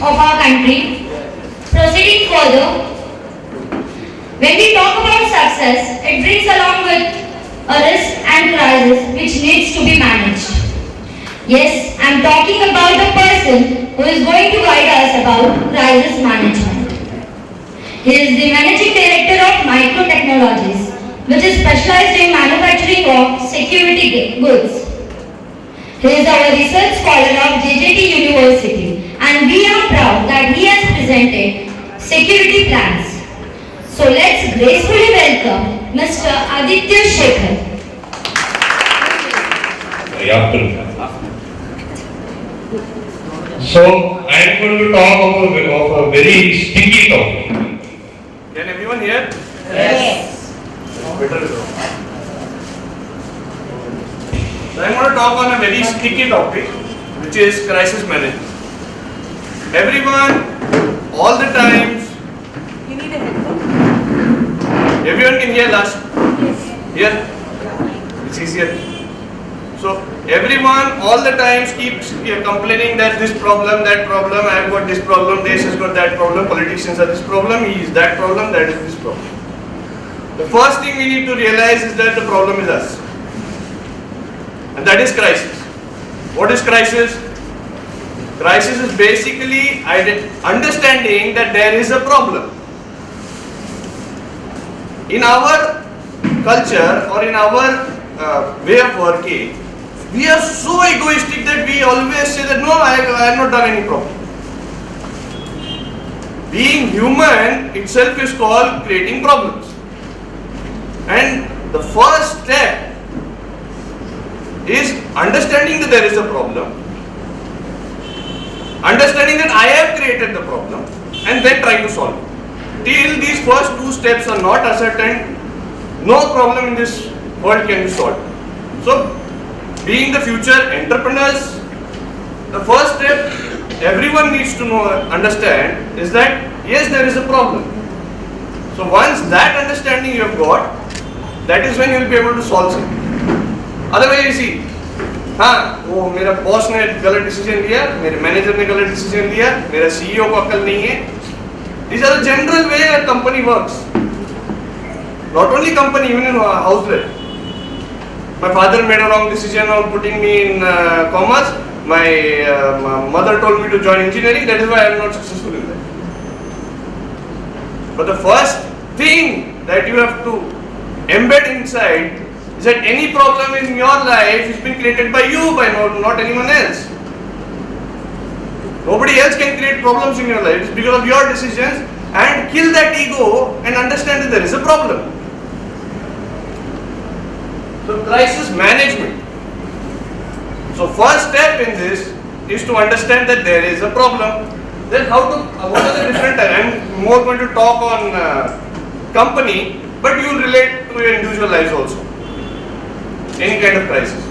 of our country. Proceeding further, when we talk about success, it brings along with a risk and crisis which needs to be managed. Yes, I am talking about the person who is going to guide us about crisis management. He is the Managing Director of Micro Technologies, which is specialized in manufacturing of security goods. He is our research scholar of JJT University, and we are proud that he has presented security plans. So let's gracefully welcome Mr. Aditya Sekhar. So I am going to talk of a very sticky topic. Can everyone hear? Yes. Better. So I am going to talk on a very sticky topic, which is crisis management. Everyone, all the times. You need a headphone? Everyone can hear last. Yes. Here? It's easier. So everyone all the times keeps complaining that this problem, that problem, I have got this problem, Desh has got that problem, politicians are this problem, he is that problem, that is this problem. The first thing we need to realize is that the problem is us. And that is crisis. What is crisis? Crisis is basically understanding that there is a problem. In our culture or in our way of working, we are so egoistic that we always say that no, I have not done any problem. Being human itself is called creating problems. And the first step is understanding that there is a problem, understanding that I have created the problem, and then trying to solve it. Till these first two steps are not ascertained, no problem in this world can be solved. So, being the future entrepreneurs, the first step everyone needs to understand is that yes, there is a problem. So once that understanding you have got, that is when you will be able to solve it. Otherwise you see, हाँ वो मेरा boss ने गलत decision लिया, मेरे manager ने गलत decision लिया, मेरा सीईओ को अक्ल नहीं है. These are the general way a company works. Not only company, even in house life. My father made a wrong decision on putting me in commerce. My mother told me to join engineering. That is why I am not successful in that. But the first thing that you have to embed inside is that any problem in your life has been created by you, by not anyone else. Nobody else can create problems in your life. It's because of your decisions. And kill that ego and understand that there is a problem. So crisis management. So first step in this is to understand that there is a problem. Then what are the different types? I am more going to talk on company, but you will relate to your individual lives also. Any kind of crisis.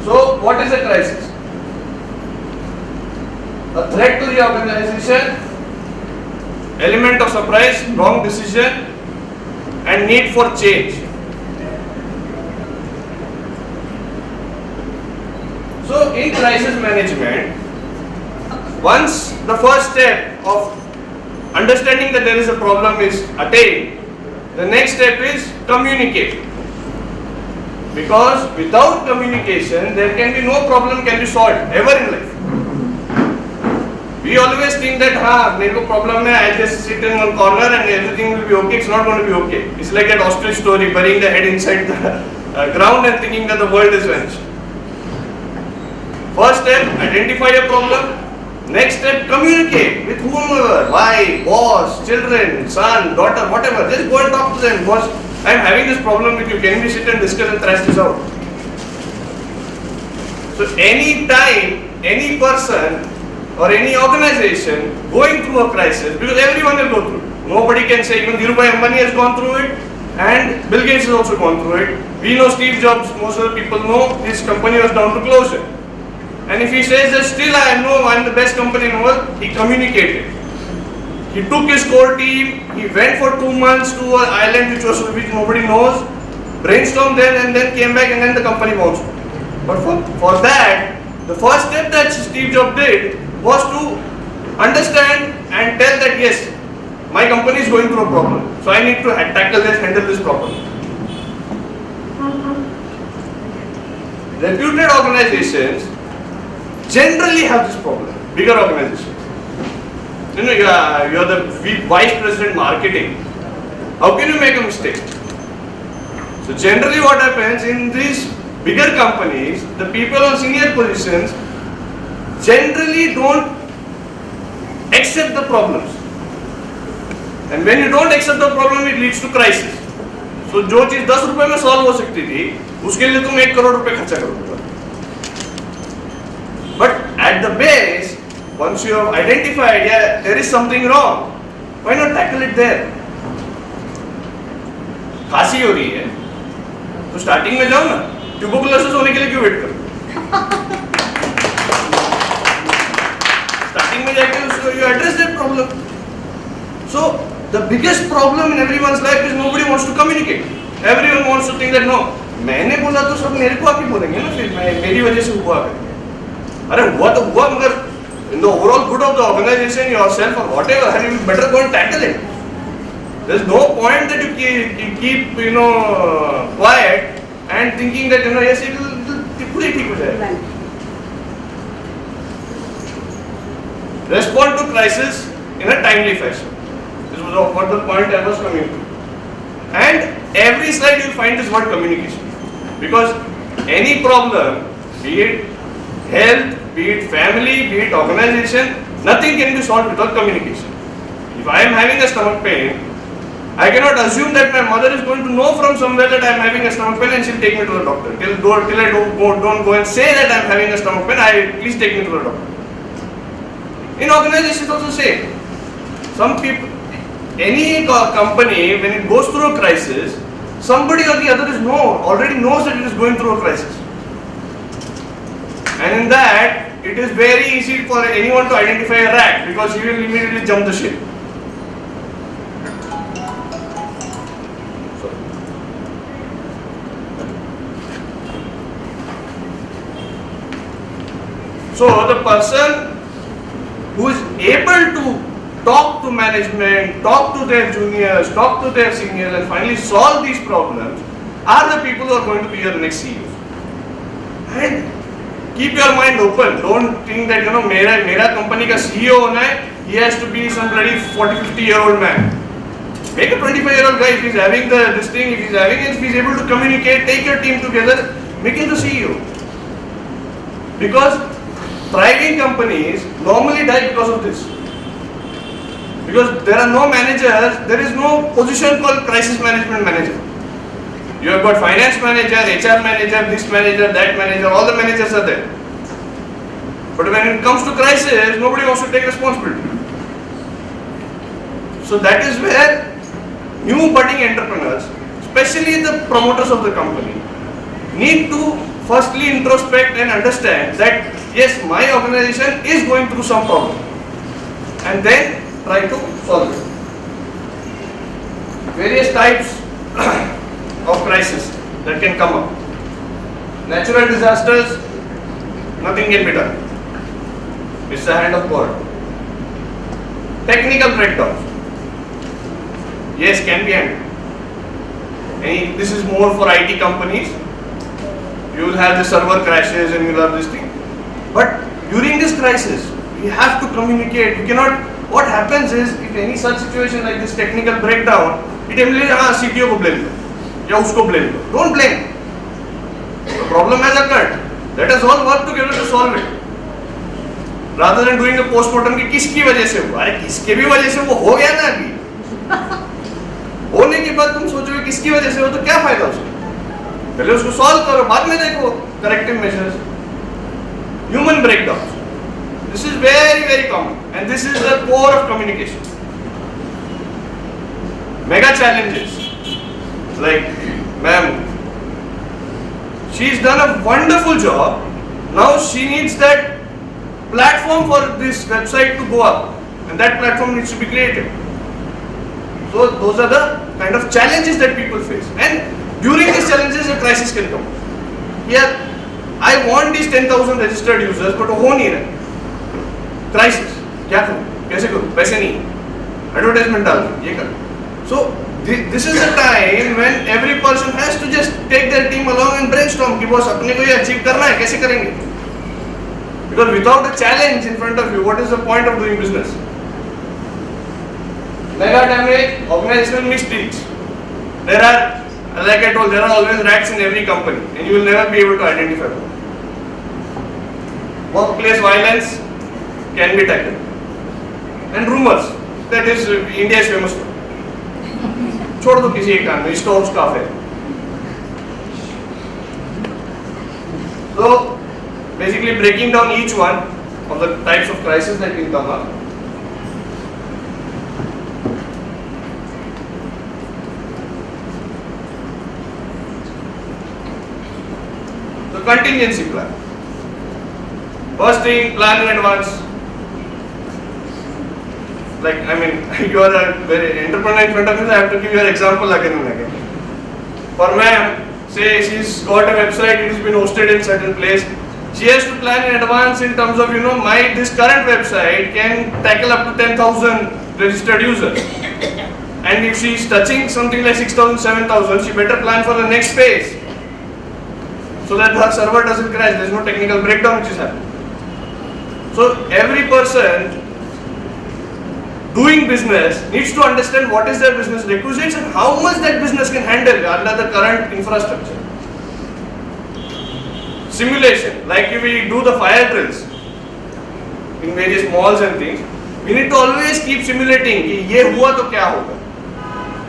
So what is a crisis? A threat to the organization, element of surprise, wrong decision, and need for change. So in crisis management, once the first step of understanding that there is a problem is attained, the next step is communicate. Because without communication, there can be no problem can be solved ever in life. We always think that, मेरे को problem है, I just sit in one corner and everything will be okay. It's not going to be okay. It's like that ostrich story, burying the head inside the ground and thinking that the world is vanished. First step, identify a problem. Next step, communicate with whomever, wife, boss, children, son, daughter, whatever. Just go and talk to them. Boss, I am having this problem with you. Can we sit and discuss and thrash this out? So any time, any person or any organization going through a crisis, because everyone will go through it. Nobody can say, even Dhirubhai Ambani has gone through it and Bill Gates has also gone through it. We know Steve Jobs, most of the people know his company was down to closure. And if he says that still I know I am the best company in the world, he communicated. He took his core team, he went for 2 months to an island which nobody knows, brainstormed there and then came back and then the company bounced. But for that, the first step that Steve Jobs did was to understand and tell that yes, my company is going through a problem, so I need to tackle this, handle this problem. Reputed organizations generally have this problem, bigger organizations. You know, you are the vice president marketing. How can you make a mistake? So generally what happens in these bigger companies, the people on senior positions generally don't accept the problems. And when you don't accept the problem, it leads to crisis. So जो चीज 10 रुपए में solve हो सकती थी, उसके लिए तुम 1 करोड़ रुपए खर्चा करोगे. But at the base, once you have identified, yeah, there is something wrong, why not tackle it there? खांसी हो रही है, तो स्टार्टिंग में जाओ ना, ट्यूबरकुलोसिस होने के लिए क्यों वेट करो? स्टार्टिंग में जाके उसको you address that problem. So the biggest problem in everyone's life is nobody wants to communicate. Everyone wants to think that no, मैंने बोला तो सब मेरे को आके बोलेंगे ना, फिर मेरी वजह से हुआ करके. अरे हुआ तो हुआ, मगर in the overall good of the organization, yourself or whatever, you better go and tackle it. There's no point that you keep quiet and thinking that yes, it will पूरी ठीक हो जाएगा. Respond to crisis in a timely fashion. This was what the point I was coming to. And every slide you will find this word communication, because any problem, be it health, be it family, be it organization, nothing can be solved without communication. If I am having a stomach pain, I cannot assume that my mother is going to know from somewhere that I am having a stomach pain and she will take me to the doctor. Till I don't go and say that I am having a stomach pain, please take me to the doctor. In organizations also same. Some people, any company, when it goes through a crisis, somebody or the other already knows that it is going through a crisis. And in that, it is very easy for anyone to identify a rat, because he will immediately jump the ship. So the person who is able to talk to management, talk to their juniors, talk to their seniors, and finally solve these problems are the people who are going to be your next CEOs. And keep your mind open. Don't think that मेरा company का CEO होना है, he has to be some bloody 40-50-year-old man. Make a 25-year-old guy if he's having this thing, if he's able to communicate, take your team together, make him the CEO. Because thriving companies normally die because of this. Because there are no managers, there is no position called crisis management manager. You have got finance manager, HR manager, this manager, that manager, all the managers are there. But when it comes to crisis, nobody wants to take responsibility. So that is where new budding entrepreneurs, especially the promoters of the company, need to firstly introspect and understand that yes, my organization is going through some problem, and then try to solve it. Various types of crisis that can come up. Natural disasters, nothing can be done. It's the hand of God. Technical breakdowns, yes, can be handled. This is more for IT companies. You will have the server crashes and you will have this thing. But during this crisis, we have to communicate. We cannot. What happens is, if any such situation like this technical breakdown, it immediately CTO को blame दो या उसको blame दो. Don't blame. The problem has occurred. Let us all work together to solve it. Rather than doing the postmortem कि किसकी वजह से हुआ, अरे किसके भी वजह से वो हो गया ना अभी. होने के बाद तुम सोचोगे किसकी वजह से हो तो क्या फायदा उसका? पहले उसको सॉल्व करो, बाद में देखो corrective measures. Human breakdowns. This is very common, and this is the core of communication. Mega challenges, like ma'am, she's done a wonderful job. Now she needs that platform for this website to go up, and that platform needs to be created. So those are the kind of challenges that people face, and during these challenges a crisis can come. Here I want these 10,000 registered users, but वो हो नहीं रहा. Crisis. क्या करूँ? कैसे करूँ? पैसे नहीं. Advertisement डाल दो. ये कर. So this is the time when every person has to just take their team along and brainstorm कि बॉस अपने को ये achieve करना है, कैसे करेंगे? Because without a challenge in front of you, what is the point of doing business? Mega damage, organizational mistakes. There are, like I told, there are always rats in every company, and you will never be able to identify them. Workplace violence can be tackled, and rumors. That is India is famous for. छोड़ दो किसी एक काम में, इसका उसका है. So basically breaking down each one of the types of crisis that will come up. The contingency plan. First thing, plan in advance. Like, I mean, you are a very entrepreneur in front of me, so I have to give you an example again and again. For ma'am, say she's got a website, it has been hosted in certain place. She has to plan in advance in terms of, this current website can tackle up to 10,000 registered users. And if she is touching something like 6,000, 7,000, she better plan for the next phase. So that her server doesn't crash, there is no technical breakdown which is happening. So every person doing business needs to understand what is their business requisites and how much that business can handle under the current infrastructure. Simulation, like if we do the fire drills in various malls and things, we need to always keep simulating कि ये हुआ तो क्या होगा.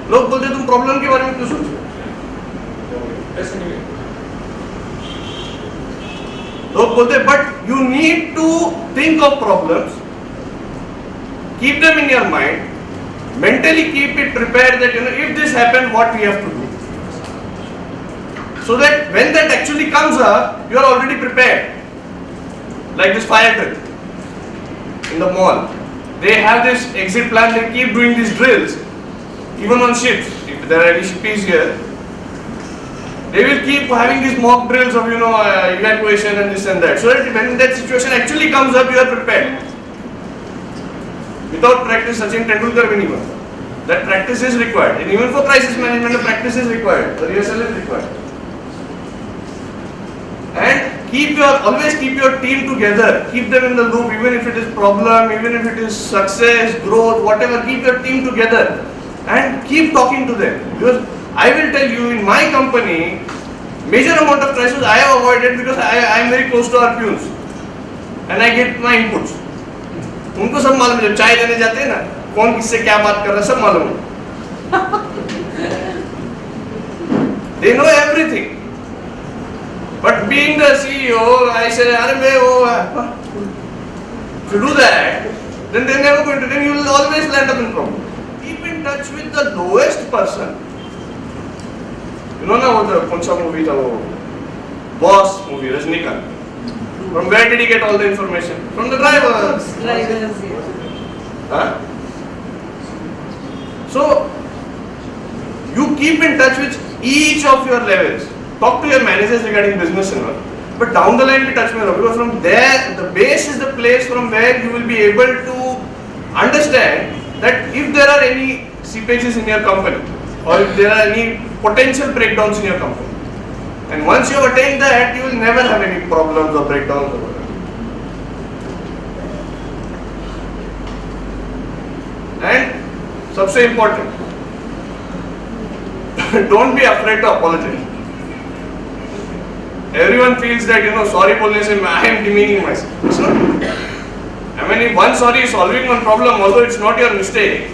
लोग बोलते तुम problem के बारे में क्यों सोचो? ऐसे नहीं. लोग बोलते but you need to think of problems, keep them in your mind, mentally keep it prepared that if this happened, what we have to do. So that when that actually comes up, you are already prepared. Like this fire drill in the mall. They have this exit plan, they keep doing these drills. Even on ships, if there are any shippies here, they will keep having these mock drills of evacuation and this and that. So that when that situation actually comes up, you are prepared. Without practice, Sachin Tendulkar will not. That practice is required. And even for crisis management, the practice is required. The rehearsal is required. And always keep your team together. Keep them in the loop, even if it is problem, even if it is success, growth, whatever. Keep your team together and keep talking to them. Because I will tell you, in my company, major amount of crisis I have avoided because I am very close to our peons and I get my inputs. उनको सब मालूम है, जब चाय देने जाते हैं ना, कौन किससे क्या बात कर रहा है, सब मालूम है. They know everything. But being the CEO, I say, अरे मैं वो, if you do that, then they're never going to. Then you will always land up in problem. Keep in touch with the lowest person. ना वो कौन सा movie था वो, Boss movie, Rajnikant. From where did he get all the information? From the drivers. Drivers, yes. Huh? So, you keep in touch with each of your levels. Talk to your managers regarding business and all. But down the line, be touch me because from there, the base is the place from where you will be able to understand that if there are any seepages in your company or if there are any potential breakdowns in your company. And once you have attained that, you will never have any problems or breakdowns or whatever. And सबसे important, don't be afraid to apologize. Everyone feels that sorry बोलने से I am demeaning myself. It's not. I mean, if one sorry is solving one problem, although it's not your mistake.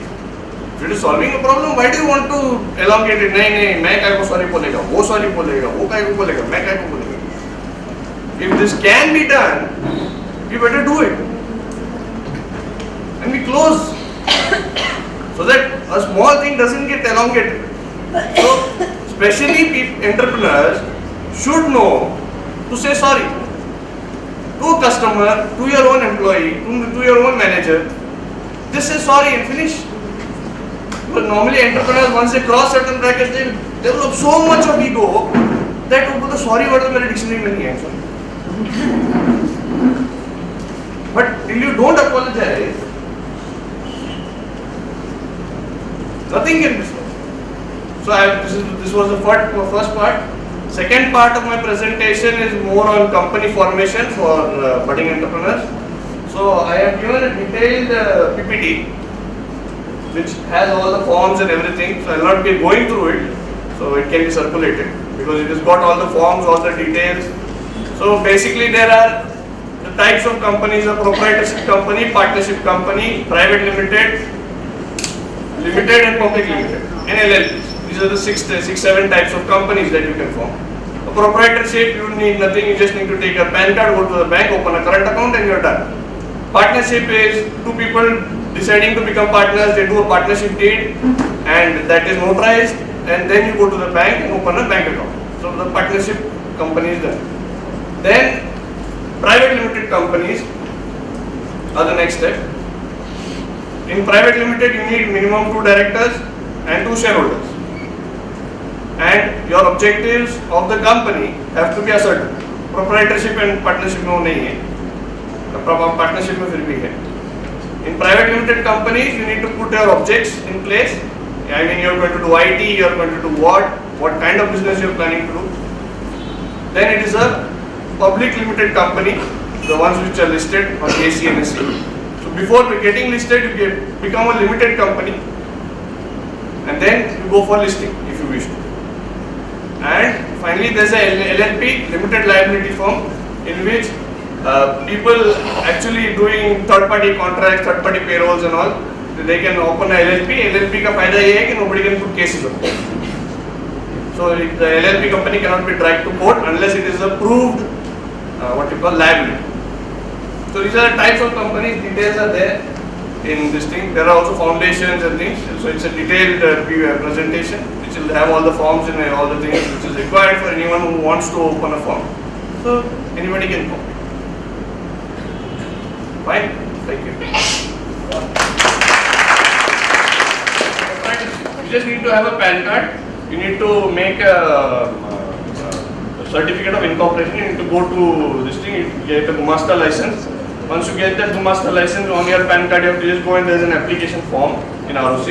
If it is solving a problem, why do you want to elongate it? नहीं, मैं काय को sorry बोलेगा, वो sorry बोलेगा, वो काय को बोलेगा, मैं काय को बोलेगा. If this can be done, you better do it. And we close so that a small thing doesn't get elongated. So, especially entrepreneurs should know to say sorry to a customer, to your own employee, to your own manager. Just say sorry and finish. But normally entrepreneurs, once they cross certain brackets, they develop so much of ego that वो बोलते sorry word तो मेरे dictionary में नहीं है. But till you don't apologize, nothing can be solved. So this was the first part. Second part of my presentation is more on company formation for budding entrepreneurs. So I have given a detailed PPT which has all the forms and everything. So I will not be going through it. So it can be circulated because it has got all the forms, all the details. So basically there are the types of companies: a proprietorship company, partnership company, private limited, limited and public limited, and LLPs. These are the seven types of companies that you can form. A proprietorship, you need nothing, you just need to take a PAN card, go to the bank, open a current account and you're done. Partnership is two people deciding to become partners, they do a partnership deed and that is notarized, and then you go to the bank and open a bank account. So the partnership company is done. Then private limited companies are the next step. In private limited, you need minimum 2 directors and 2 shareholders. And your objectives of the company have to be ascertained. Proprietorship and partnership में वो नहीं है. Partnership में फिर भी है. In private limited companies, you need to put your objects in place. I mean, you are going to do IT, you are going to do what kind of business you are planning to do. Then it is a public limited company, the ones which are listed on AC and SE. So before getting listed, you become a limited company, and then you go for listing if you wish to. And finally, there is a LLP, limited liability firm, in which people actually doing third-party contracts, third-party payrolls and all, they can open a LLP. LLP का फायदा ये है कि nobody can put cases on it. So the LLP company cannot be dragged to court unless it is a proved what you call liability. So these are the types of companies. Details are there in this thing. There are also foundations and things. So it's a detailed presentation which will have all the forms and all the things which is required for anyone who wants to open a firm. So anybody can come. Fine. Thank you. You just need to have a PAN card. You need to make a certificate of incorporation. You need to go to this thing, you get a Gumasta license. Once you get that Gumasta license on your PAN card, you have to just go and there is an application form in ROC.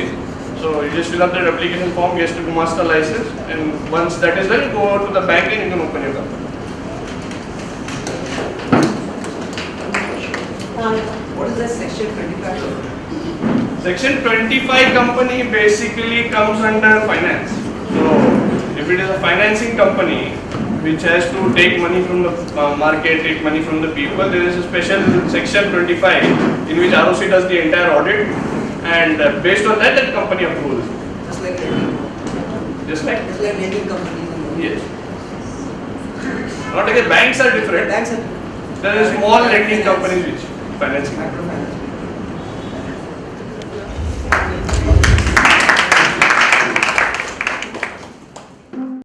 So you just fill up that application form, get the Gumasta license, and once that is done, you go to the bank and you can open your company. What is the section 25? Section 25 company basically comes under finance. So if it is a financing company which has to take money from the market, take money from the people, there is a special section 25 in which ROC does the entire audit, and based on that, that company approves. Just like lending companies. Yes. Not again, banks are different. Banks are There is small lending companies which financing. microfinance.